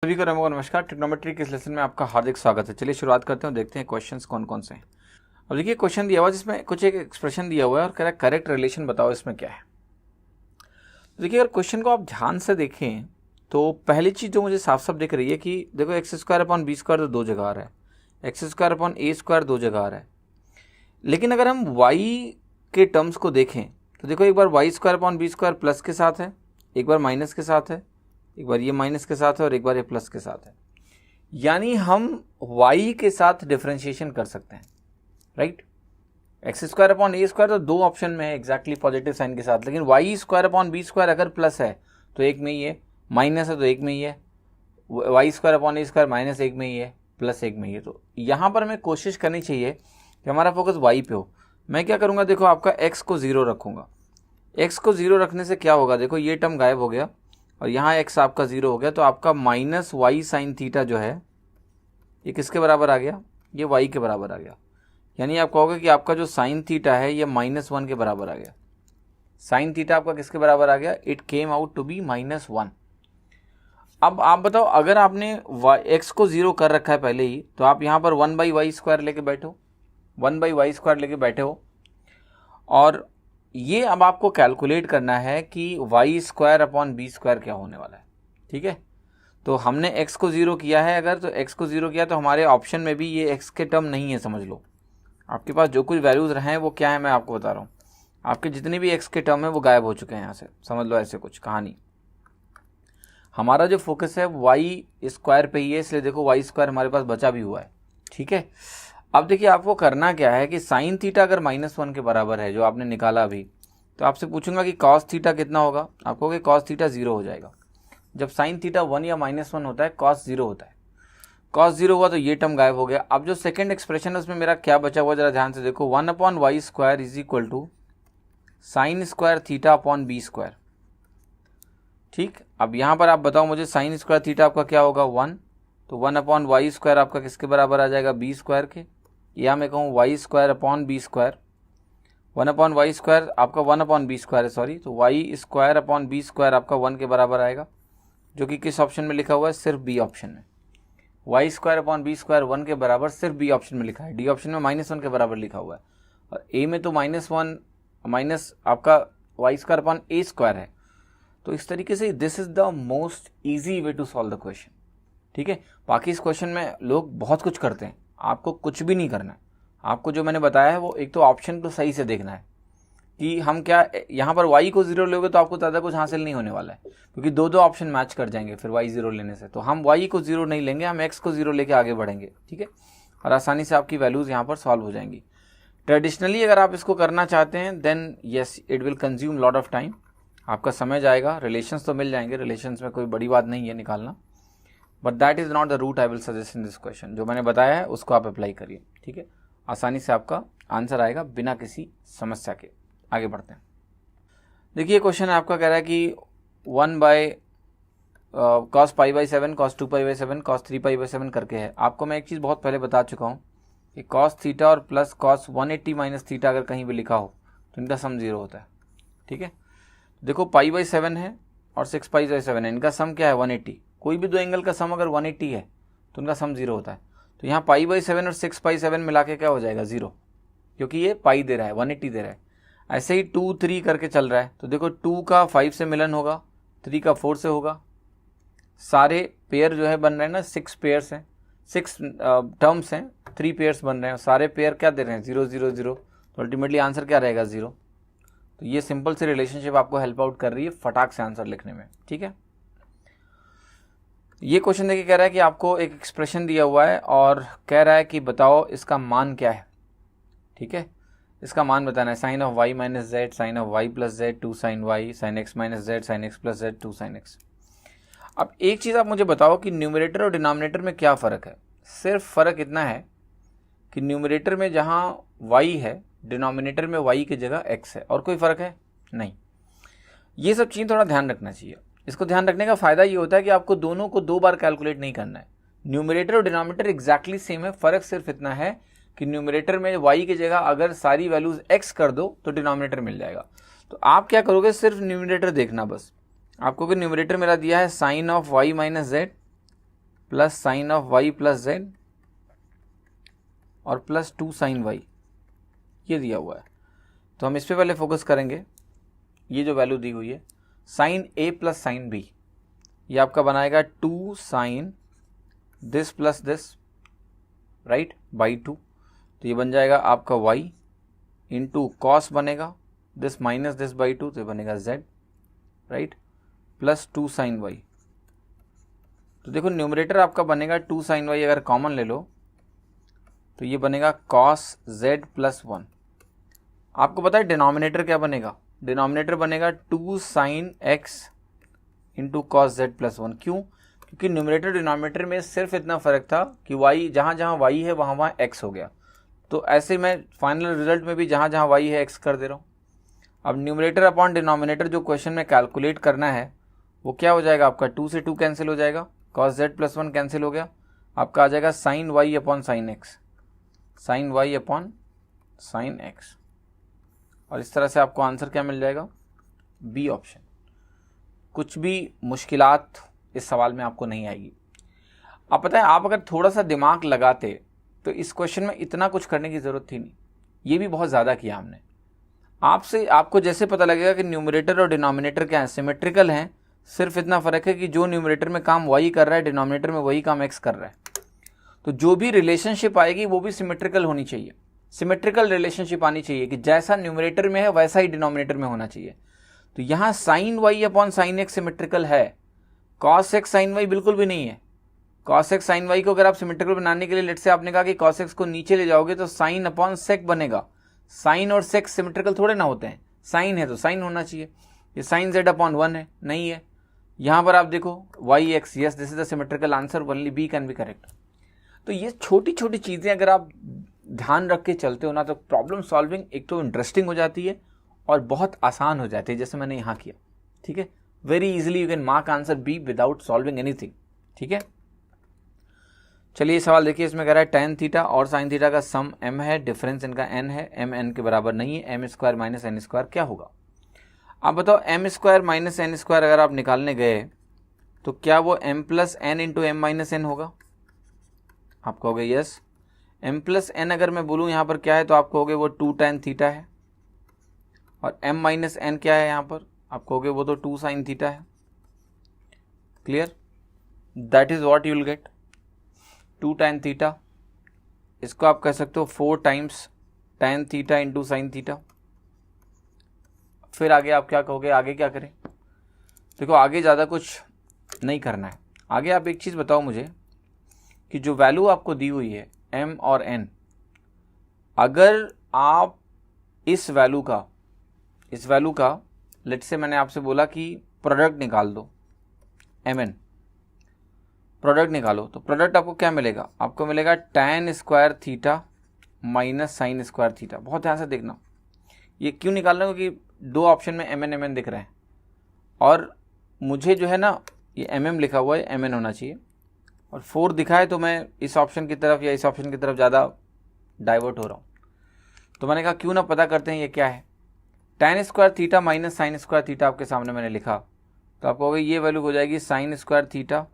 सभी को नमस्कार। ट्रिग्नोमेट्री के इस लेसन में आपका हार्दिक स्वागत है। चलिए शुरुआत करते हैं, देखते हैं क्वेश्चंस कौन कौन से हैं। अब देखिए क्वेश्चन दिया हुआ है जिसमें कुछ एक एक्सप्रेशन दिया हुआ है और कह रहा है करेक्ट रिलेशन बताओ इसमें क्या है। तो देखिए अगर क्वेश्चन को आप ध्यान से देखें तो पहली चीज जो मुझे साफ साफ दिख रही है कि देखो x square upon B square तो दो जगह आ रहा है, x square upon a square दो जगह आ रहा है। लेकिन अगर हम वाई के टर्म्स को देखें तो देखो एक बार Y square upon B square plus के साथ है, एक बार माइनस के साथ है, एक बार ये माइनस के साथ है और एक बार ये प्लस के साथ है। यानी हम y के साथ डिफरेंशिएशन कर सकते हैं, right. X square upon a square तो दो ऑप्शन में है एग्जैक्टली पॉजिटिव साइन के साथ, लेकिन y square upon B square अगर प्लस है तो एक में ही है, माइनस है तो एक में ही है, Y square upon a square minus एक में ही है, प्लस एक में ही है। तो यहाँ पर हमें कोशिश करनी चाहिए कि हमारा फोकस वाई पे हो। मैं क्या करूँगा, देखो आपका एक्स को जीरो रखूँगा। एक्स को जीरो रखने से क्या होगा, देखो ये टर्म गायब हो गया और यहाँ एक्स आपका जीरो हो गया, तो आपका माइनस वाई साइन थीटा जो है ये किसके बराबर आ गया, ये वाई के बराबर आ गया। यानी आप कहोगे कि आपका जो साइन थीटा है ये -1 के बराबर आ गया। साइन थीटा आपका किसके बराबर आ गया, it came out to be -1। अब आप बताओ अगर आपने एक्स को जीरो कर रखा है पहले ही तो आप यहाँ पर 1/y स्क्वायर लेके बैठो, 1/y स्क्वायर लेके बैठे हो और ये अब आपको कैलकुलेट करना है कि y square upon B square क्या होने वाला है, ठीक है। तो हमने x को जीरो किया है, अगर तो x को जीरो किया तो हमारे ऑप्शन में भी ये x के टर्म नहीं है, समझ लो। आपके पास जो कुछ वैल्यूज रहे हैं वो क्या है मैं आपको बता रहा हूँ। आपके जितने भी x के टर्म है वो गायब हो चुके हैं यहाँ से, समझ लो ऐसे कुछ कहानी। हमारा जो फोकस है वाई स्क्वायर पे ही है, इसलिए देखो वाई स्क्वायर हमारे पास बचा भी हुआ है, ठीक है। अब देखिए आपको करना क्या है कि साइन थीटा अगर -1 के बराबर है जो आपने निकाला अभी, तो आपसे पूछूंगा कि कॉस थीटा कितना होगा, आप कहोगे कॉस थीटा 0 हो जाएगा। जब साइन थीटा 1 या -1 होता है कॉस 0 होता है। कॉस 0 हुआ तो ये टर्म गायब हो गया। अब जो सेकंड एक्सप्रेशन है उसमें मेरा क्या बचा हुआ जरा ध्यान से देखो, 1/y square is equal to sine square theta upon B square, ठीक। अब यहाँ पर आप बताओ मुझे साइन स्क्वायर थीटा आपका क्या होगा 1, तो 1/y स्क्वायर आपका किसके बराबर आ जाएगा, बी स्क्वायर के, या मैं कहूँ y square upon B square. 1/y square आपका 1/b स्क्वायर है, सॉरी, तो y square upon B square आपका 1 के बराबर आएगा, जो कि किस ऑप्शन में लिखा हुआ है, सिर्फ बी ऑप्शन में। Y square upon B square 1 के बराबर सिर्फ बी ऑप्शन में लिखा है, डी ऑप्शन में -1 के बराबर लिखा हुआ है, और ए में तो -1 माइनस आपका y square upon a square है। तो इस तरीके से this is the most easy way to solve the question, ठीक है। बाकी इस क्वेश्चन में लोग बहुत कुछ करते हैं, आपको कुछ भी नहीं करना है। आपको जो मैंने बताया है वो एक तो ऑप्शन को सही से देखना है कि हम क्या यहाँ पर y को 0 लोगे तो आपको ज़्यादा कुछ हासिल नहीं होने वाला है, क्योंकि दो ऑप्शन मैच कर जाएंगे फिर y 0 लेने से। तो हम y को 0 नहीं लेंगे, हम x को 0 लेके आगे बढ़ेंगे, ठीक है, और आसानी से आपकी वैल्यूज़ यहाँ पर सॉल्व हो जाएंगी। ट्रेडिशनली अगर आप इसको करना चाहते हैं then yes it will consume lot of time, आपका समय जाएगा। रिलेशंस तो मिल जाएंगे, रिलेशंस में कोई बड़ी बात नहीं है निकालना, but that is not the route I will suggest in this question. जो मैंने बताया है उसको आप अप्लाई करिए, ठीक है, आसानी से आपका आंसर आएगा बिना किसी समस्या के। आगे बढ़ते हैं। देखिए क्वेश्चन आपका कह रहा है कि 1/cos π/7 cos 2π/7 cos 3π/7 करके है। आपको मैं एक चीज़ बहुत पहले बता चुका हूँ कि cos थीटा और प्लस cos 180 माइनस थीटा अगर कहीं भी लिखा हो तो इनका सम 0 होता है, ठीक है। देखो π/7 है और 6π/7 है, इनका सम क्या है 180। कोई भी दो एंगल का सम अगर 180 है तो उनका सम 0 होता है। तो यहाँ π/7 और 6π/7 मिला के क्या हो जाएगा 0, क्योंकि ये पाई दे रहा है, 180 दे रहा है। ऐसे ही 2 3 करके चल रहा है, तो देखो 2 का 5 से मिलन होगा, 3 का 4 से होगा। सारे पेयर जो है बन रहे हैं ना, 6 पेयर्स हैं, 6 टर्म्स हैं, 3 पेयर्स बन रहे हैं, सारे पेयर क्या दे रहे हैं 0 0 0, तो अल्टीमेटली आंसर क्या रहेगा 0। तो ये सिंपल सी रिलेशनशिप आपको हेल्प आउट कर रही है फटाक से आंसर लिखने में, ठीक है। ये क्वेश्चन देखिए कह रहा है कि आपको एक एक्सप्रेशन दिया हुआ है और कह रहा है कि बताओ इसका मान क्या है, ठीक है। इसका मान बताना है, sine of y minus z, sine of y plus z, 2 sine y, sine x minus z, sine x plus z, 2 sine x। अब एक चीज़ आप मुझे बताओ कि न्यूमरेटर और डिनोमिनेटर में क्या फ़र्क है। सिर्फ फ़र्क इतना है कि न्यूमरेटर में जहाँ y है डिनोमिनेटर में y की जगह x है, और कोई फ़र्क है नहीं। ये सब चीज़ थोड़ा ध्यान रखना चाहिए। इसको ध्यान रखने का फ़ायदा ये होता है कि आपको दोनों को 2 बार कैलकुलेट नहीं करना है। न्यूमरेटर और डिनोमिनेटर एग्जैक्टली सेम है, फ़र्क सिर्फ इतना है कि न्यूमरेटर में y की जगह अगर सारी वैल्यूज x कर दो तो डिनोमिनेटर मिल जाएगा। तो आप क्या करोगे, सिर्फ न्यूमरेटर देखना बस। आपको कि न्यूमरेटर मेरा दिया है sine of y minus z, plus sine of y plus z और प्लस 2 साइन वाई, ये दिया हुआ है। तो हम इस पर पहले फोकस करेंगे। ये जो वैल्यू दी हुई है sine a plus sine b, ये आपका बनाएगा 2 sine this plus this, right, by 2। तो ये बन जाएगा आपका y इंटू कॉस बनेगा दिस माइनस दिस बाई 2, तो ये बनेगा z, right, plus 2 sine y। तो देखो न्यूमरेटर आपका बनेगा 2 साइन y, अगर कॉमन ले लो तो ये बनेगा कॉस z प्लस 1। आपको पता है डिनोमिनेटर क्या बनेगा? डिनोमिनेटर बनेगा 2 sine x into cos z plus 1। क्यों? क्योंकि न्यूमरेटर डिनोमिनेटर में सिर्फ इतना फ़र्क था कि y जहाँ जहाँ y है वहाँ वहाँ x हो गया। तो ऐसे मैं फाइनल रिजल्ट में भी जहाँ जहाँ y है x कर दे रहा हूँ। अब न्यूमरेटर अपॉन डिनोमिनेटर जो क्वेश्चन में कैलकुलेट करना है वो क्या हो जाएगा आपका? 2 से 2 कैंसिल हो जाएगा, कॉस z प्लस 1 कैंसिल हो गया, आपका आ जाएगा sine y upon sine x, sine y upon sine x। और इस तरह से आपको आंसर क्या मिल जाएगा? B option. कुछ भी मुश्किलात इस सवाल में आपको नहीं आएगी। आप पता है, आप अगर थोड़ा सा दिमाग लगाते तो इस क्वेश्चन में इतना कुछ करने की ज़रूरत थी नहीं। ये भी बहुत ज़्यादा किया हमने। आपको जैसे पता लगेगा कि न्यूमरेटर और डिनोमिनेटर क्या है, सिमेट्रिकल हैं, सिर्फ इतना फ़र्क है कि जो न्यूमरेटर में काम y कर रहा है डिनोमिनेटर में वही काम x कर रहा है। तो जो भी रिलेशनशिप आएगी वो भी सिमेट्रिकल होनी चाहिए, सिमेट्रिकल रिलेशनशिप आनी चाहिए कि जैसा न्यूमरेटर में है वैसा ही डिनोमिनेटर में होना चाहिए। तो यहाँ sine y upon sine x symmetrical है, कॉस x साइन y बिल्कुल भी नहीं है। कॉस x साइन y को अगर आप सिमेट्रिकल बनाने के लिए लेट से आपने कहा कि कॉस x को नीचे ले जाओगे तो साइन अपॉन सेक बनेगा। साइन और सेक सिमेट्रिकल थोड़े ना होते हैं, साइन है तो साइन होना चाहिए। ये साइन z अपॉन 1 है, नहीं है। यहाँ पर आप देखो y x, yes this is the symmetrical answer, only B can be correct. तो ये छोटी छोटी चीज़ें अगर आप ध्यान रख के चलते हो ना तो प्रॉब्लम सॉल्विंग एक तो इंटरेस्टिंग हो जाती है और बहुत आसान हो जाती है, जैसे मैंने यहाँ किया। ठीक है, very easily you can mark answer B without solving anything. ठीक है, चलिए सवाल देखिए। इसमें कह रहा है टेन थीटा और साइन थीटा का सम m है, डिफरेंस इनका n है, m n के बराबर नहीं है, m square minus n square क्या होगा? आप बताओ, m square minus n square अगर आप निकालने गए तो क्या वो m plus n into m minus n होगा? आप कहोगे यस। m प्लस n अगर मैं बोलूँ यहाँ पर क्या है तो आप कहोगे वो 2 tan थीटा है, और m माइनस n क्या है यहाँ पर? आप कहोगे वो तो 2 साइन थीटा है। Clear? That is what you will get, 2 tan theta. इसको आप कह सकते हो 4 times tan theta into sine theta. फिर आगे आप क्या कहोगे? आगे क्या करें? देखो आगे ज़्यादा कुछ नहीं करना है। आगे आप एक चीज़ बताओ मुझे कि जो वैल्यू आपको दी हुई है m और n, अगर आप इस वैल्यू का लेट से मैंने आपसे बोला कि प्रोडक्ट निकाल दो, mn प्रोडक्ट निकालो, तो प्रोडक्ट आपको क्या मिलेगा? आपको मिलेगा tan square theta minus sine square theta. बहुत ध्यान से देखना, ये क्यों निकाल रहा हूँ? क्योंकि दो ऑप्शन में mn दिख रहे हैं और मुझे जो है ना ये mm लिखा हुआ है, mn होना चाहिए, और 4 दिखा है तो मैं इस ऑप्शन की तरफ या इस ऑप्शन की तरफ ज़्यादा डाइवर्ट हो रहा हूँ। तो मैंने कहा क्यों ना पता करते हैं ये क्या है। tan square theta minus sine square theta आपके सामने मैंने लिखा, तो आप कहोगे ये वैल्यू हो जाएगी sign square theta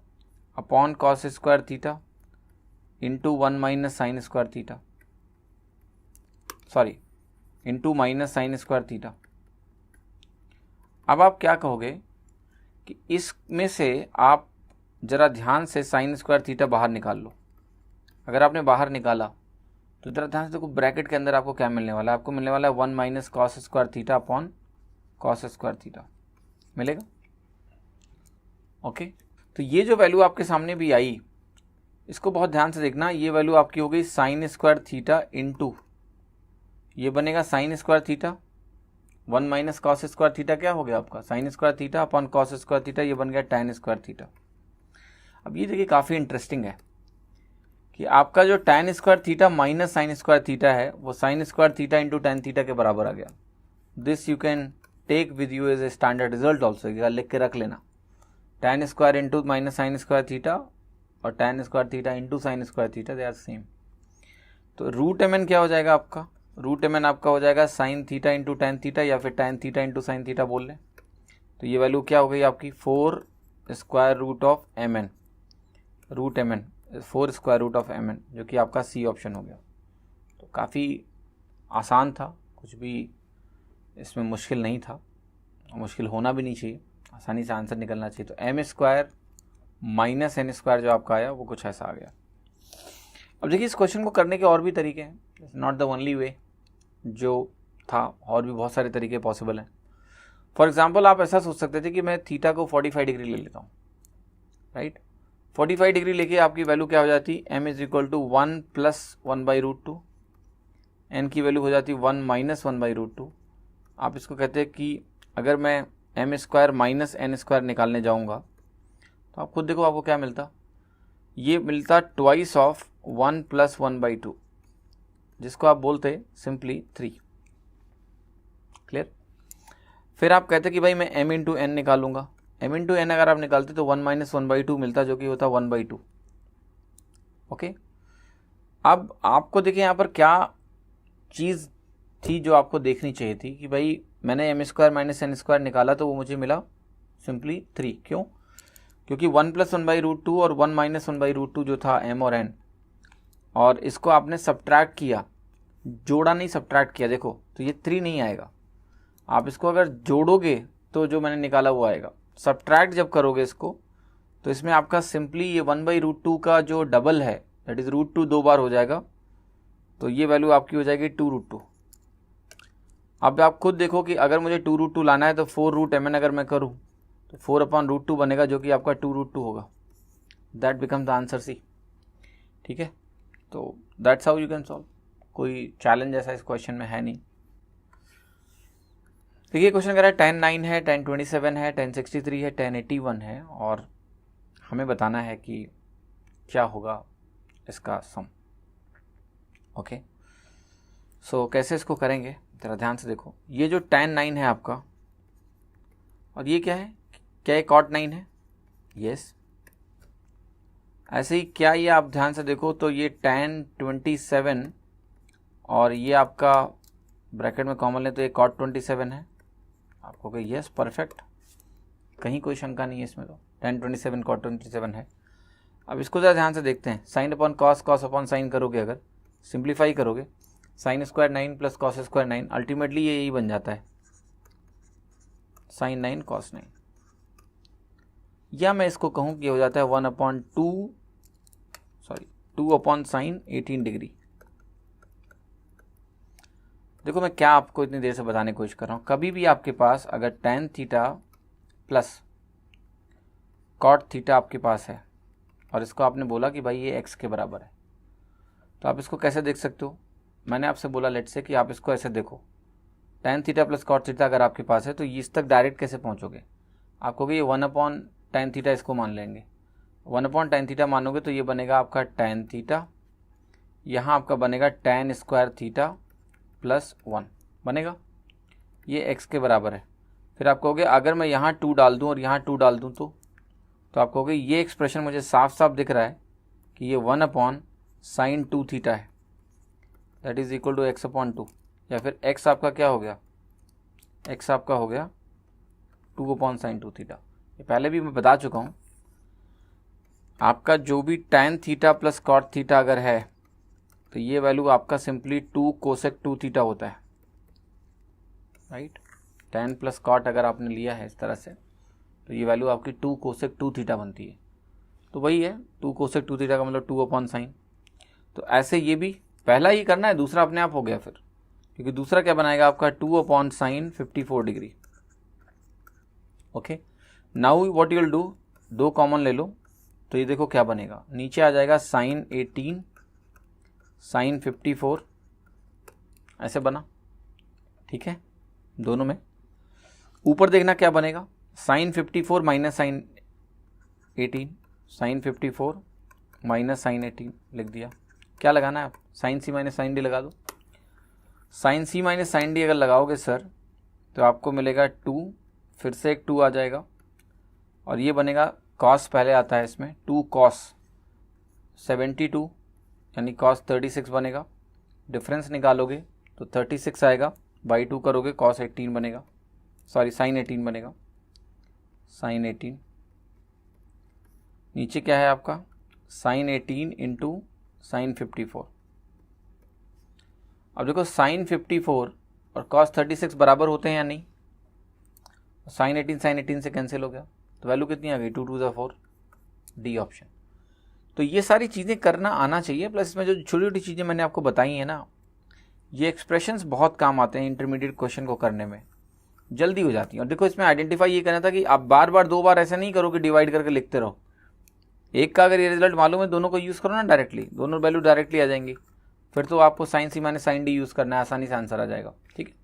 upon cos square theta into 1 minus sine square theta, sorry into minus sine square theta. अब आप क्या कहोगे कि इसमें से आप ज़रा ध्यान से साइन स्क्वायर थीटा बाहर निकाल लो। अगर आपने बाहर निकाला तो ज़रा ध्यान से देखो ब्रैकेट के अंदर आपको क्या मिलने वाला है? आपको मिलने वाला है 1 minus cos square theta upon cos square theta मिलेगा। ओके, तो ये जो वैल्यू आपके सामने भी आई, इसको बहुत ध्यान से देखना। ये वैल्यू आपकी हो गई साइन स्क्वायर थीटा इंटू, ये बनेगा sign square theta 1 minus cos square theta, क्या हो गया आपका? Sign square theta upon cos square theta, ये बन गया tan स्क्वायर थीटा। अब ये देखिए काफ़ी इंटरेस्टिंग है कि आपका जो tan square theta minus sine square theta है वो sine square theta into tan theta के बराबर आ गया। This you can take with you as a standard result also, लिख के रख लेना। tan square into minus sine square theta और tan square theta into sine square theta, they are same. तो रूट mn क्या हो जाएगा आपका? रूट mn आपका हो जाएगा sine theta into tan theta, या फिर tan theta into sine theta बोल लें। तो ये वैल्यू क्या हो गई आपकी? 4 square root of mn root m n 4 square root of m n, जो कि आपका सी ऑप्शन हो गया। तो काफ़ी आसान था, कुछ भी इसमें मुश्किल नहीं था, मुश्किल होना भी नहीं चाहिए, आसानी से आंसर निकलना चाहिए। तो m square minus n square जो आपका आया वो कुछ ऐसा आ गया। अब देखिए इस क्वेश्चन को करने के और भी तरीके हैं, नॉट द ओनली वे जो था, और भी बहुत सारे तरीके पॉसिबल हैं। फॉर एग्जाम्पल आप ऐसा सोच सकते थे कि मैं थीटा को 45 डिग्री ले लेता हूँ, राइट। 45 डिग्री लेके आपकी वैल्यू क्या हो जाती, m is equal to 1 plus 1/√2, n की वैल्यू हो जाती 1 माइनस 1/√2। आप इसको कहते हैं कि अगर मैं m square minus n square निकालने जाऊँगा तो आप खुद देखो आपको क्या मिलता, ये मिलता ट्वाइस ऑफ 1 प्लस 1/2, जिसको आप बोलते सिंपली 3। क्लियर। फिर आप कहते कि भाई मैं m इंटू एन निकालूंगा, m इंटू एन अगर आप निकालते तो 1 माइनस 1/2 मिलता, जो कि होता 1/2। ओके, अब आपको देखिए यहाँ पर क्या चीज़ थी जो आपको देखनी चाहिए थी कि भाई मैंने m square minus n square निकाला तो वो मुझे मिला सिंपली 3। क्यों? क्योंकि 1 प्लस 1/√2 और 1 माइनस 1/√2 जो था m और n, और इसको आपने सब्ट्रैक्ट किया, जोड़ा नहीं सब्ट्रैक्ट किया, देखो तो ये 3 नहीं आएगा। आप इसको अगर जोड़ोगे तो जो मैंने निकाला वो आएगा, सब्ट्रैक्ट जब करोगे इसको तो इसमें आपका सिंपली ये 1/√2 का जो डबल है दैट इज √2 2 बार हो जाएगा, तो ये वैल्यू आपकी हो जाएगी 2√2। अब आप खुद देखो कि अगर मुझे 2√2 लाना है तो 4√mn अगर मैं करूँ तो 4/√2 बनेगा, जो कि आपका 2√2 होगा। That become the answer C. ठीक है, तो that's how you can solve. कोई चैलेंज ऐसा इस क्वेश्चन में है नहीं। देखिए क्वेश्चन कह रहा है 10/9 है, 10/27 है, 10/63 है, 10/81 है, और हमें बताना है कि क्या होगा इसका सम। ओके, सो कैसे इसको करेंगे जरा ध्यान से देखो। ये जो 10/9 है आपका, और ये क्या है, क्या ये cot 9 है? यस। ऐसे ही क्या ये आप ध्यान से देखो तो ये 10/27 और ये आपका ब्रैकेट में कॉमन ले तो ये cot 27 है। आपको कहे यस परफेक्ट, कहीं कोई शंका नहीं है इसमें। तो 10/27 cot 27 है। अब इसको ज़रा ध्यान से देखते हैं। Sine upon cos, cos upon sine करोगे, अगर सिंप्लीफाई करोगे, sine square 9 plus cos square 9, ultimately ये यही बन जाता है साइन 9 कॉस 9। या मैं इसको कहूँ कि हो जाता है 2 अपॉन साइन 18 डिग्री। देखो मैं क्या आपको इतनी देर से बताने की कोशिश कर रहा हूँ, कभी भी आपके पास अगर tan theta plus cot theta आपके पास है और इसको आपने बोला कि भाई ये x के बराबर है, तो आप इसको कैसे देख सकते हो। मैंने आपसे बोला लेट्स से कि आप इसको ऐसे देखो, tan theta plus cot theta अगर आपके पास है तो इस तक डायरेक्ट कैसे पहुँचोगे। आपको ये 1 अपॉन tan थीटा इसको मान लेंगे, 1 अपॉन tan थीटा मानोगे तो ये बनेगा आपका tan थीटा, यहाँ आपका बनेगा tan स्क्वायर थीटा प्लस 1 बनेगा, ये x के बराबर है। फिर आप कहोगे अगर मैं यहाँ 2 डाल दूँ और यहाँ 2 डाल दूँ तो आप कहोगे ये एक्सप्रेशन मुझे साफ साफ दिख रहा है कि ये 1 अपॉन साइन 2 थीटा है, that is equal to x upon 2। या फिर x आपका क्या हो गया, x आपका हो गया 2 अपॉन साइन 2 थीटा। ये पहले भी मैं बता चुका हूँ, आपका जो भी tan theta plus cot theta अगर है तो ये वैल्यू आपका सिंपली 2 कोसेक 2 थीटा होता है, राइट। tan प्लस cot अगर आपने लिया है इस तरह से तो ये वैल्यू आपकी 2 कोसेक 2 थीटा बनती है। तो वही है 2 कोसेक 2 थीटा का मतलब 2 अपॉन साइन। तो ऐसे ये भी पहला ही करना है, दूसरा अपने आप हो गया फिर, क्योंकि दूसरा क्या बनाएगा आपका 2 upon sine 54 degree. Okay, now what you will do, 2 common ले लो तो ये देखो क्या बनेगा, नीचे आ जाएगा साइन 18 साइन 54, ऐसे बना। ठीक है, दोनों में ऊपर देखना क्या बनेगा, sine 54 minus sine 18, sine 54 minus sine 18 लिख दिया। क्या लगाना है आप, साइन सी माइनस साइन डी लगा दो। साइन सी माइनस साइन डी अगर लगाओगे सर तो आपको मिलेगा 2, फिर से एक 2 आ जाएगा और ये बनेगा कॉस, पहले आता है इसमें 2 कॉस 72 यानी कॉस 36 बनेगा। डिफरेंस निकालोगे तो 36 आएगा, बाई 2 करोगे कॉस 18 बनेगा, सॉरी साइन 18 बनेगा, साइन 18। नीचे क्या है आपका साइन 18 इंटू साइन 54। अब देखो साइन 54 और कॉस 36 बराबर होते हैं या नहीं, साइन 18 से कैंसिल हो गया, तो वैल्यू कितनी आ गई 2 2 4, डी ऑप्शन। तो ये सारी चीज़ें करना आना चाहिए, प्लस इसमें जो छोटी छोटी चीज़ें मैंने आपको बताई हैं ना, ये एक्सप्रेशंस बहुत काम आते हैं इंटरमीडिएट क्वेश्चन को करने में, जल्दी हो जाती है। और देखो इसमें आइडेंटिफाई ये करना था कि आप बार बार 2 बार ऐसा नहीं करो कि डिवाइड करके लिखते रहो। एक का अगर ये रिजल्ट मालूम है, दोनों को यूज़ करो ना डायरेक्टली, दोनों वैल्यू डायरेक्टली आ जाएंगी, फिर तो आपको साइन सी माइनस साइन डी यूज़ करना है, आसानी से आंसर आ जाएगा। ठीक है,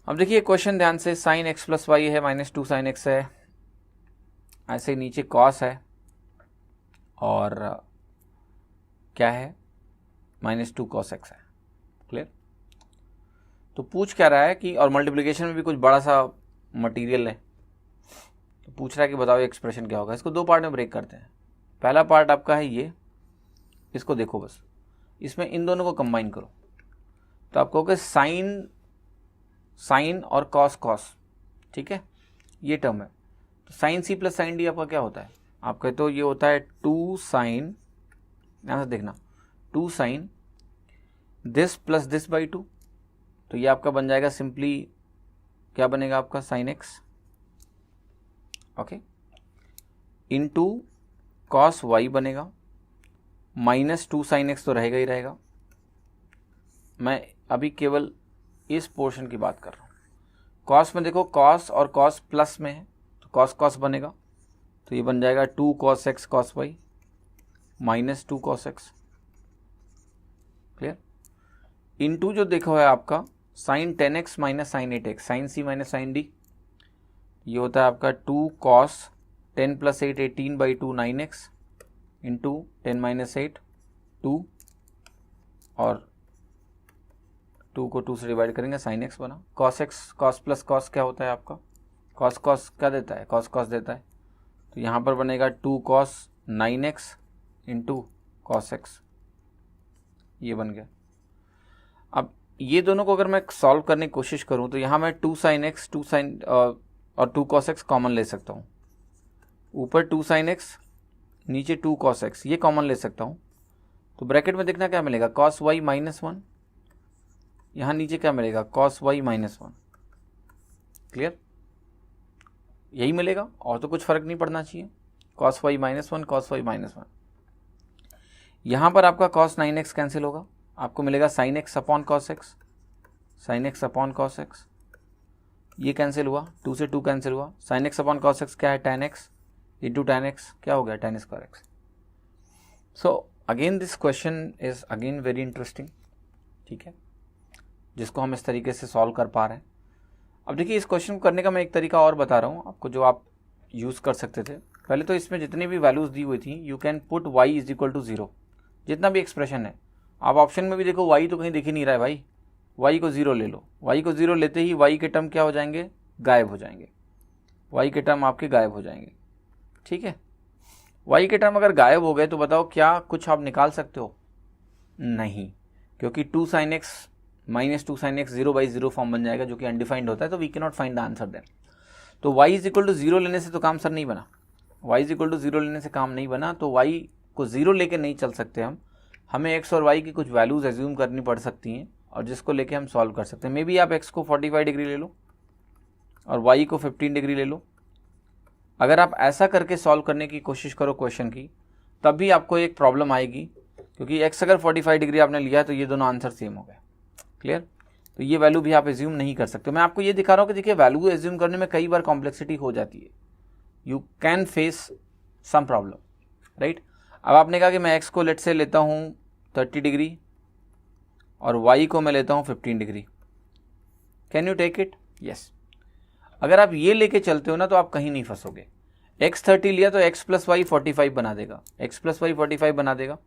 अब देखिए क्वेश्चन ध्यान से, साइन एक्स प्लस वाई है माइनस 2 साइन एक्स है, ऐसे नीचे कॉस है और क्या है माइनस 2 कॉस एक्स है। क्लियर? तो पूछ क्या रहा है कि, और मल्टीप्लिकेशन में भी कुछ बड़ा सा मटेरियल है, तो पूछ रहा है कि बताओ एक्सप्रेशन क्या होगा। इसको 2 पार्ट में ब्रेक करते हैं। पहला पार्ट आपका है ये, इसको देखो बस, इसमें इन दोनों को कंबाइन करो तो आप कहोगे साइन साइन और कॉस कॉस। ठीक है, ये टर्म है, तो sine c plus sine d आपका क्या होता है, आप कहते हो ये होता है 2 साइन, यहाँ से देखना 2 sine this plus this by 2, तो ये आपका बन जाएगा सिंपली, क्या बनेगा आपका sine x, okay, into cos y बनेगा, माइनस 2 साइन एक्स तो रहेगा ही रहेगा। मैं अभी केवल इस पोर्शन की बात कर रहा हूँ। कॉस में देखो, कॉस और कॉस प्लस में है तो कॉस कॉस बनेगा, तो ये बन जाएगा 2 cos x cos y minus 2 cos x. Clear? Into जो देखो है आपका sine 10x minus sine 8x, sine सी माइनस साइन डी, ये होता है आपका 2 cos 10 plus 8 18 by 2 9x into 10 minus 8 2, और 2 को 2 से डिवाइड करेंगे, साइन एक्स बना। Cos x, cos plus cos क्या होता है आपका, कॉस कॉस क्या देता है, कॉस कॉस देता है, तो यहाँ पर बनेगा 2 cos 9x into cos x, ये बन गया। अब ये दोनों को अगर मैं सॉल्व करने की कोशिश करूँ तो यहाँ मैं 2 साइन एक्स 2 साइन और 2 कॉस एक्स कॉमन ले सकता हूँ, ऊपर 2 साइन एक्स नीचे 2 कॉस एक्स, ये कॉमन ले सकता हूँ, तो ब्रैकेट में देखना क्या मिलेगा, कॉस वाई माइनस 1, यहाँ नीचे क्या मिलेगा, कॉस वाई माइनस 1। क्लियर? यही मिलेगा और तो कुछ फर्क नहीं पड़ना चाहिए, cos y minus 1 cos y minus 1। यहाँ पर आपका कॉस 9x कैंसिल होगा, आपको मिलेगा sine x upon cos x, sine x upon cos x, ये कैंसिल हुआ, 2 से 2 कैंसिल हुआ, sine x upon cos x क्या है, tan x into tan x क्या हो गया, tan square x. So again this question is again very interesting, ठीक है, जिसको हम इस तरीके से सॉल्व कर पा रहे हैं। अब देखिए इस क्वेश्चन को करने का मैं एक तरीका और बता रहा हूँ आपको, जो आप यूज़ कर सकते थे। पहले तो इसमें जितनी भी वैल्यूज़ दी हुई थी, you can put y is equal to 0, जितना भी एक्सप्रेशन है। आप ऑप्शन में भी देखो y तो कहीं दिख ही नहीं रहा है भाई, y को 0 ले लो, y को 0 लेते ही y के टर्म क्या हो जाएंगे, गायब हो जाएंगे, y के टर्म आपके गायब हो जाएंगे। ठीक है, y के टर्म अगर गायब हो गए तो बताओ क्या कुछ आप निकाल सकते हो, नहीं, क्योंकि 2 sine x minus 2 sine x 0/0 form बन जाएगा, जो कि अनडिफाइंड होता है, तो we can not find the answer then. तो y इज इक्वल टू 0 लेने से तो काम सर नहीं बना, y इज इक्वल टू 0 लेने से काम नहीं बना, तो y को 0 लेके नहीं चल सकते हम, हमें x और y की कुछ वैल्यूज एज्यूम करनी पड़ सकती हैं, और जिसको लेके हम सॉल्व कर सकते हैं। मे बी आप x को 45 डिग्री ले लो और y को 15 डिग्री ले लो। अगर आप ऐसा करके सॉल्व करने की कोशिश करो क्वेश्चन की, तब भी आपको एक प्रॉब्लम आएगी, क्योंकि x अगर 45 डिग्री आपने लिया तो ये दोनों आंसर सेम हो गए। क्लियर? तो ये वैल्यू भी आप एज्यूम नहीं कर सकते। मैं आपको ये दिखा रहा हूँ कि देखिए वैल्यू एज्यूम करने में कई बार कॉम्प्लेक्सिटी हो जाती है, you can face some problem, right. अब आपने कहा कि मैं x को लेट से लेता हूँ 30 डिग्री और y को मैं लेता हूँ 15 degree, can you take it? Yes. अगर आप ये लेके चलते हो ना तो आप कहीं नहीं फंसोगे। x 30 लिया तो x प्लस वाई 45 बना देगा, x प्लस वाई 45 बना देगा,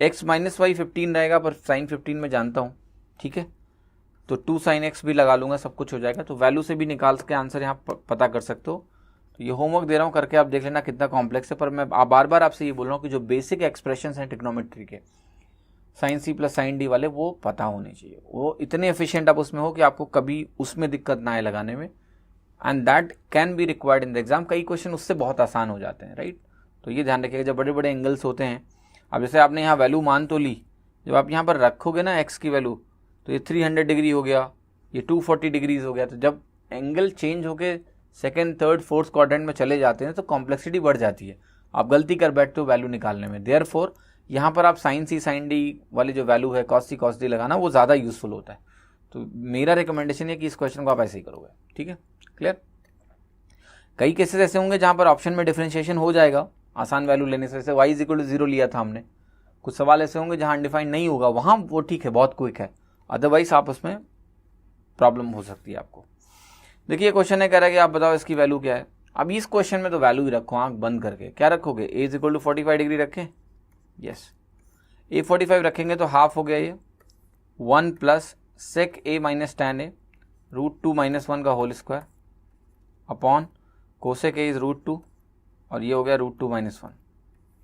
x माइनस वाई 15 रहेगा, पर साइन 15 में जानता हूँ, ठीक है, तो 2 साइन एक्स भी लगा लूँगा, सब कुछ हो जाएगा। तो वैल्यू से भी निकाल के आंसर यहाँ पता कर सकते हो। तो ये होमवर्क दे रहा हूँ, करके आप देख लेना कितना कॉम्प्लेक्स है, पर मैं बार बार आपसे ये बोल रहा हूँ कि जो बेसिक एक्सप्रेशंस हैं ट्रिग्नोमेट्री के, sine c plus sine d वाले, वो पता होने चाहिए, वो इतने एफिशिएंट आप उसमें हो कि आपको कभी उसमें दिक्कत ना आए लगाने में। And that can be required in the exam. कई क्वेश्चन उससे बहुत आसान हो जाते हैं, राइट। तो ये ध्यान रखिएगा, जब बड़े बड़े एंगल्स होते हैं, अब जैसे आपने यहाँ वैल्यू मान तो ली, जब आप यहाँ पर रखोगे ना एक्स की वैल्यू, तो ये 300 डिग्री हो गया, ये 240 डिग्रीज हो गया। तो जब एंगल चेंज होके सेकेंड, थर्ड, फोर्थ क्वाड्रेंट में चले जाते हैं तो कॉम्प्लेक्सिटी बढ़ जाती है, आप गलती कर बैठते हो वैल्यू निकालने में। देयरफॉर यहाँ पर आप साइन सी साइन डी वाली जो वैल्यू है कॉस सी कॉस डी लगाना वो ज़्यादा यूजफुल होता है। तो मेरा रिकमेंडेशन है कि इस क्वेश्चन को आप ऐसे ही करोगे, ठीक है, क्लियर। कई केसेस ऐसे होंगे जहाँ पर ऑप्शन में डिफरेंशिएशन हो जाएगा आसान वैल्यू लेने से, जैसे y = 0 लिया था हमने। कुछ सवाल ऐसे होंगे जहाँ अनडिफाइंड नहीं होगा, वहाँ वो ठीक है, बहुत क्विक है, अदरवाइज आप उसमें प्रॉब्लम हो सकती है आपको। देखिए क्वेश्चन है, कह रहा है कि आप बताओ इसकी वैल्यू क्या है। अब इस क्वेश्चन में तो वैल्यू ही रखो, आंख बंद करके। क्या रखोगे, a = 45 डिग्री रखें, यस। a 45 रखेंगे तो हाफ हो गया ये 1 + sec a - tan a √2 - 1 का whole square upon cosec a = √2 और ये हो गया √2 - 1,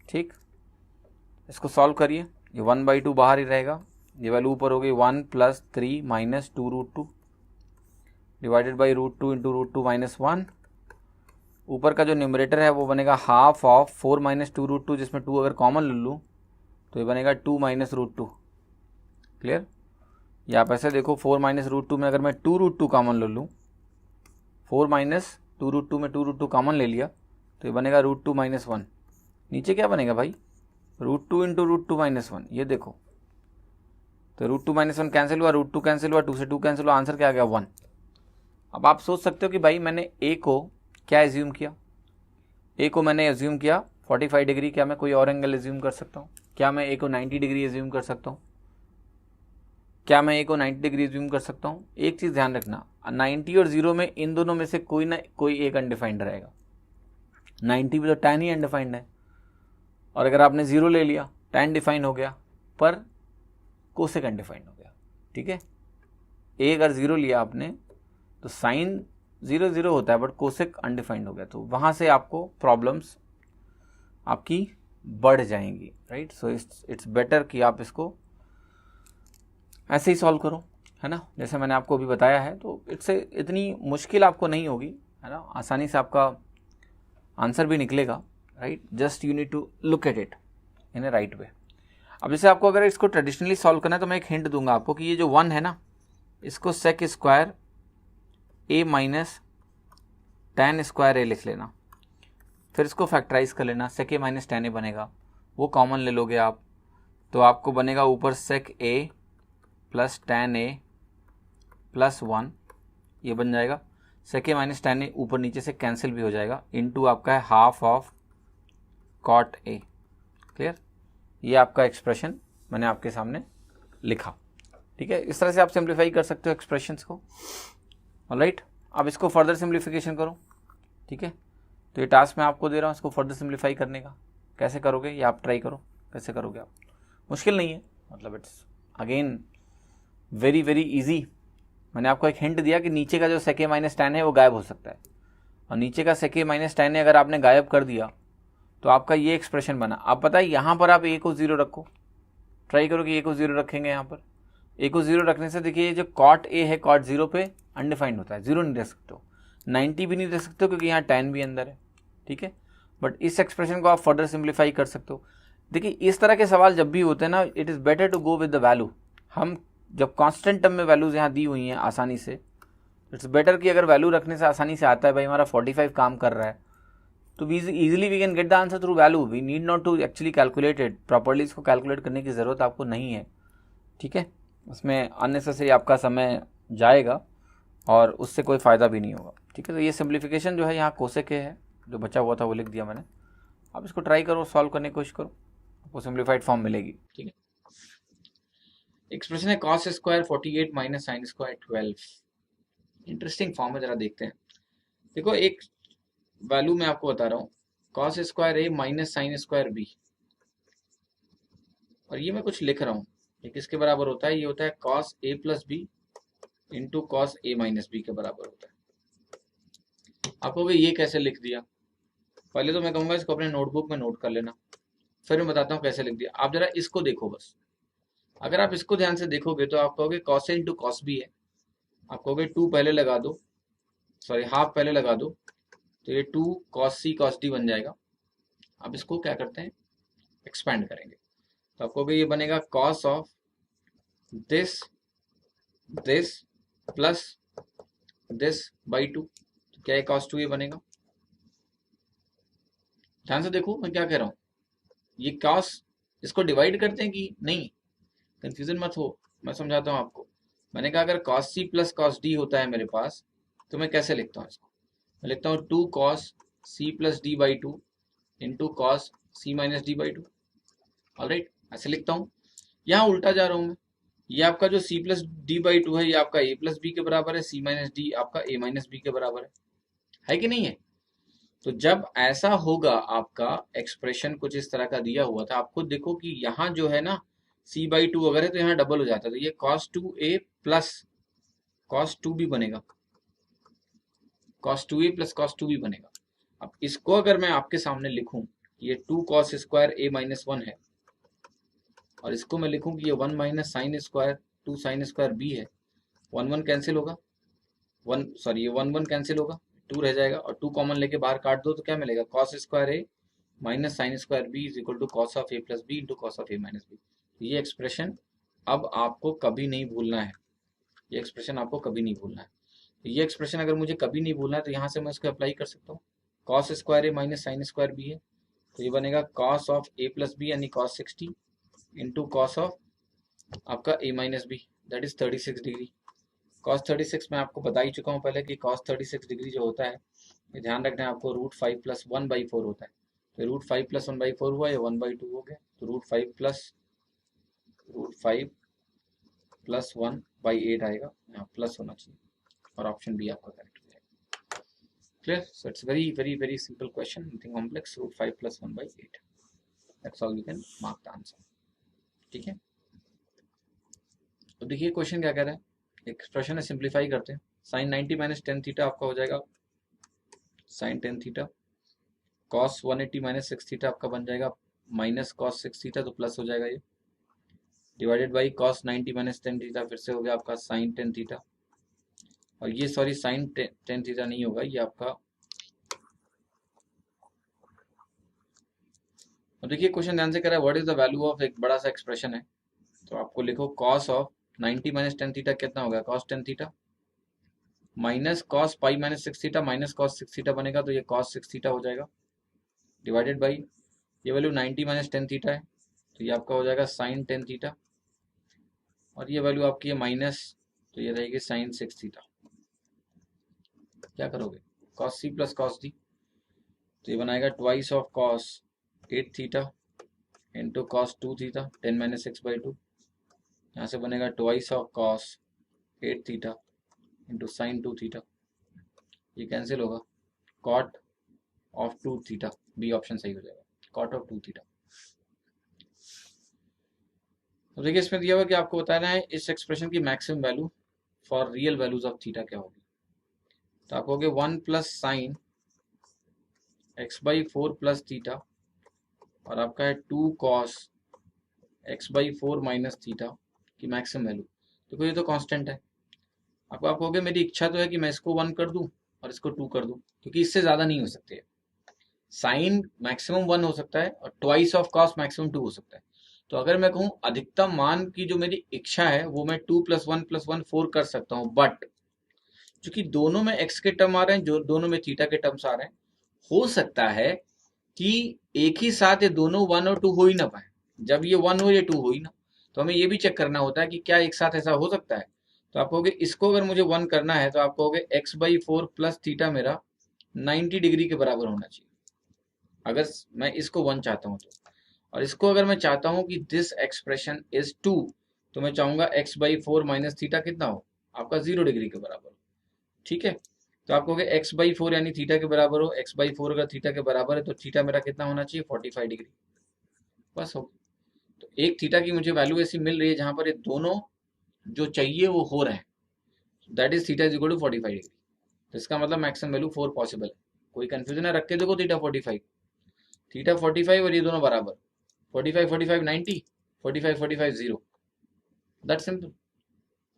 ठीक। इसको सॉल्व करिए, ये 1/2 बाहर ही रहेगा, ये वैल्यू ऊपर हो गई 1 + 3 - 2 √2 डिवाइडेड बाई √2 × √2 - 1। ऊपर का जो न्यूमरेटर है वो बनेगा हाफ ऑफ 4 - 2 √2, जिसमें 2 अगर कॉमन ले लूँ तो ये बनेगा 2 - √2, क्लियर। या आप ऐसे देखो, 4 - √2 में अगर मैं 2 √2 कॉमन ले लूँ, 4 - 2 √2 में 2 √2 कॉमन ले लिया तो ये बनेगा √2 - 1। नीचे क्या बनेगा भाई, √2 × √2 - 1, ये देखो, तो √2 - 1 कैंसिल हुआ, √2 कैंसिल हुआ, 2 से 2 कैंसिल हुआ, आंसर क्या आ गया 1। अब आप सोच सकते हो कि भाई मैंने ए को क्या एज्यूम किया, ए को मैंने एज्यूम किया 45 डिग्री, क्या मैं कोई और एंगल एज्यूम कर सकता हूँ? क्या मैं ए को 90 डिग्री एज्यूम कर सकता हूँ? क्या मैं ए को 90 डिग्री एज्यूम कर सकता हूँ? एक चीज़ ध्यान रखना, 90 और 0 में इन दोनों में से कोई ना कोई एक अनडिफाइंड रहेगा। 90 में तो tan ही अनडिफाइंड है, और अगर आपने 0 ले लिया tan डिफाइन हो गया पर कोसेक अनडिफाइंड हो गया, ठीक है। ए अगर 0 लिया आपने तो साइन 0 0 होता है बट कोसेक अनडिफाइंड हो गया, तो वहाँ से आपको प्रॉब्लम्स आपकी बढ़ जाएंगी, राइट। सो इट्स बेटर कि आप इसको ऐसे ही सॉल्व करो, है ना, जैसे मैंने आपको अभी बताया है। तो इससे इतनी मुश्किल आपको नहीं होगी, है ना, आसानी से आपका आंसर भी निकलेगा, right. Just you need to look at it in a right way. अब जैसे आपको अगर इसको ट्रेडिशनली सॉल्व करना है तो मैं एक हिंट दूंगा आपको कि ये जो 1 है ना, इसको sec square a - tan square a लिख लेना, फिर इसको फैक्टराइज कर लेना, सेक a - tan a बनेगा, वो कॉमन ले लोगे आप, तो आपको बनेगा ऊपर सेक a + tan a + 1, ये बन जाएगा। सेक a - tan a ऊपर नीचे से कैंसिल भी हो जाएगा, इनटू आपका है half of cot a, clear. ये आपका एक्सप्रेशन मैंने आपके सामने लिखा, ठीक है। इस तरह से आप सिंप्लीफाई कर सकते हो एक्सप्रेशंस को, ऑलराइट। अब इसको फर्दर सिंप्लीफिकेशन करो, ठीक है। तो ये टास्क मैं आपको दे रहा हूँ, इसको फर्दर सिंप्लीफाई करने का। कैसे करोगे ये आप ट्राई करो, कैसे करोगे आप, मुश्किल नहीं है, मतलब it's again very very easy. मैंने आपको एक हिंट दिया कि नीचे का जो सेक a - tan है वो गायब हो सकता है, और नीचे का सेक a - tan अगर आपने गायब कर दिया तो आपका ये एक्सप्रेशन बना। अब पता है यहाँ पर आप a को 0 रखो, ट्राई करो कि a को 0 रखेंगे। यहाँ पर a को 0 रखने से देखिए जो कॉट a है कॉट 0 पे अनडिफाइंड होता है, 0 नहीं रख सकते हो, 90 भी नहीं रख सकते हो क्योंकि यहाँ tan भी अंदर है, ठीक है। बट इस एक्सप्रेशन को आप फर्दर सिंप्लीफाई कर सकते हो। देखिए इस तरह के सवाल जब भी होते हैं ना, it is better to go with the value. हम जब कांस्टेंट टर्म में वैल्यूज यहाँ दी हुई हैं आसानी से, इट्स बेटर कि अगर वैल्यू रखने से आसानी से आता है, भाई हमारा 45 काम कर रहा है, तो easily we can get the answer through value. We need not to actually calculate it properly, इसको कैलकुलेट करने की ज़रूरत आपको नहीं है, ठीक है। उसमें अननेसेसरी आपका समय जाएगा और उससे कोई फ़ायदा भी नहीं होगा, ठीक है। तो ये सिंप्लीफिकेशन जो है यहाँ कोसेक है, जो बचा हुआ था वो लिख दिया मैंने। आप इसको ट्राई करो, सॉल्व करने की कोशिश करो, आपको सिंप्लीफाइड फॉर्म मिलेगी, ठीक है। एक्सप्रेशन है cos square 48 - sin square 12। Interesting form है, जरा देखते हैं। देखो एक वैल्यू मैं आपको बता रहा हूँ, cos square a - sin square b, और ये मैं कुछ लिख रहा हूँ, ये किसके बराबर होता है? ये होता है cos a + b into cos a - b के बराबर होता है। आप कहोगे ये कैसे लिख दिया? पहले तो मैं कहूँगा इसको अपने नोटबुक में नोट कर लेना, फिर मैं बताता हूँ कैसे लिख दिया। आप जरा इसको देखो बस, अगर आप इसको ध्यान से देखोगे तो आप कहोगे cos a into cos b है, आप कहोगे 2 पहले लगा दो, सॉरी हाफ पहले लगा दो, तो ये 2 cos c cos d बन जाएगा। अब इसको क्या करते हैं, एक्सपेंड करेंगे, तो आपको ये बनेगा cos of this this plus this by 2, तो क्या है cos 2 ये बनेगा। ध्यान से देखो मैं क्या कह रहा हूँ, ये cos इसको डिवाइड करते हैं कि नहीं, कंफ्यूजन मत हो, मैं समझाता हूँ आपको। मैंने कहा अगर cos c plus cos d होता है मेरे पास, तो मैं कैसे लिखता हूँ इसको, मैं लिखता हूँ 2 cos c plus d by 2 into cos c minus d by 2। Alright, ऐसे लिखता हूँ। यहाँ उल्टा जा रहा हूँ मैं, ये आपका जो c प्लस डी बाई 2 है ये आपका a प्लस बी के बराबर है, c माइनस डी आपका a माइनस बी के बराबर है कि नहीं है। तो जब ऐसा होगा, आपका एक्सप्रेशन कुछ इस तरह का दिया हुआ था, आप खुद देखो कि यहाँ जो है ना c बाई 2 अगर है तो यहाँ डबल हो जाता है, तो ये cos 2a प्लस cos 2 भी बनेगा, cos 2a प्लस cos 2 भी बनेगा। अब इसको अगर मैं आपके सामने लिखूं, ये 2 cos स्क्वायर a माइनस 1 है, और इसको मैं लिखूं कि ये 1 minus sine square 2 sign square b है, 1 1 कैंसिल होगा, ये 1 1 कैंसिल होगा, 2 रह जाएगा, और 2 कॉमन लेके बाहर काट दो तो क्या मिलेगा, cos square a minus sine square b is equal to cos of a plus b into cos of a minus b. ये एक्सप्रेशन अब आपको कभी नहीं भूलना है, ये एक्सप्रेशन आपको कभी नहीं भूलना है। तो ये एक्सप्रेशन अगर मुझे कभी नहीं भूलना है तो यहाँ से मैं इसको अप्लाई कर सकता हूँ, cos square a minus sine square b है, तो ये बनेगा cos of a plus b यानी cos 60 इंटू कॉस ऑफ आपका a minus b, that is 36 degree. cos 36 मैं आपको बता ही चुका हूँ पहले कि cos 36 डिग्री जो होता है, ये ध्यान रखना है आपको, √5 प्लस 1/4 होता है, तो √5 प्लस 1/4 हुआ, ये 1/2 हो गया, तो √5 प्लस 1/8 आएगा, यहाँ प्लस होना चाहिए, और ऑप्शन बी आपका करेक्ट हो जाएगा। Clear, so it's very very very simple question, nothing complex, √5 plus 1/8, that's all, you can mark the answer. ठीक है, तो देखिए क्वेश्चन क्या कह रहा है, एक्सप्रेशन है, सिंप्लीफाई करते हैं, साइन 90 माइनस टेन थीटा आपका हो जाएगा sine 10 theta, cos 180 minus 6 theta आपका बन जाएगा माइनस कॉस 6 थीटा, तो प्लस हो जाएगा ये, divided by cos 90 minus 10 theta, फिर से हो गया आपका साइन 10 थीटा, और ये सॉरी साइन 10 थीटा नहीं होगा, ये आपका, अब देखिए क्वेश्चन ध्यान से कह रहा है what is the value of, एक बड़ा सा एक्सप्रेशन है, तो आपको लिखो कॉस ऑफ 90 माइनस 10 थीटा कितना होगा, cos 10 theta minus cos pi minus 6 theta minus cos 6 theta बनेगा, तो ये कॉस 6 थीटा हो जाएगा, डिवाइडेड बाई ये वैल्यू 90 माइनस 10 थीटा है, तो ये आपका हो जाएगा साइन 10 थीटा, और ये वैल्यू आपकी है माइनस, तो ये रहेगी साइन 6 थीटा। क्या करोगे, cos c plus cos d, तो ये बनाएगा twice of cos 8 theta into cos 2 theta 10 minus 6/2, यहाँ से बनेगा twice of cos 8 theta into sine 2 theta, ये कैंसिल होगा, cot of 2 theta, B option सही हो जाएगा, कॉट ऑफ 2 थीटा। तो देखिए इसमें दिया हुआ कि आपको बताना है इस एक्सप्रेशन की maximum value for real values of theta क्या होगी, तो आप कहोगे 1 plus sign x/4 plus theta, और आपका है 2 कॉस x/4 माइनस थीटा की मैक्सिमम वैल्यू। देखो ये तो कांस्टेंट है, आप कहोगे मेरी इच्छा तो है कि मैं इसको 1 कर दूं और इसको 2 कर दूं, क्योंकि इससे ज्यादा नहीं हो सकते, साइन मैक्सिमम 1 हो सकता है और ट्वाइस ऑफ कॉस मैक्सिमम 2 हो सकता है। तो अगर मैं कहूँ अधिकतम मान की जो मेरी इच्छा है वो मैं 2 + 1 + 1 4 कर सकता हूँ, बट चूंकि दोनों में x के टर्म आ रहे हैं, जो दोनों में थीटा के टर्म्स आ रहे हैं, हो सकता है कि एक ही साथ ये दोनों 1 और 2 हो ही ना पाए, जब ये 1 हो ये 2 हो ही ना, तो हमें ये भी चेक करना होता है कि क्या एक साथ ऐसा हो सकता है। तो आप कहोगे इसको अगर मुझे 1 करना है तो आप कहोगे x/4 प्लस थीटा मेरा 90 डिग्री के बराबर होना चाहिए, अगर मैं इसको 1 चाहता हूँ तो, और इसको अगर मैं चाहता हूँ कि दिस एक्सप्रेशन इज 2, तो मैं चाहूंगा x/4 माइनस थीटा कितना हो, आपका 0 डिग्री के बराबर हो। ठीक है, तो आप कहोगे x/4 यानी थीटा के बराबर हो, x/4 अगर थीटा के बराबर है तो थीटा मेरा कितना होना चाहिए, 45 डिग्री, बस हो। तो एक थीटा की मुझे वैल्यू ऐसी मिल रही है जहां पर ये दोनों जो चाहिए वो हो रहे हैं, that is theta is equal to 45 degree, तो इसका मतलब मैक्सिमम वैल्यू 4 पॉसिबल है। कोई कंफ्यूजन है, रख के देखो थीटा 45, थीटा 45 और ये दोनों बराबर, 45 45 90, 45 45 0, दैट सिंपल।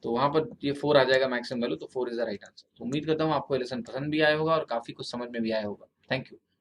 तो वहाँ पर ये 4 आ जाएगा मैक्सिमम वैल्यू, तो 4 इज द राइट आंसर। तो उम्मीद करता हूँ आपको ये लेसन पसंद भी आया होगा और काफ़ी कुछ समझ में भी आया होगा। Thank you.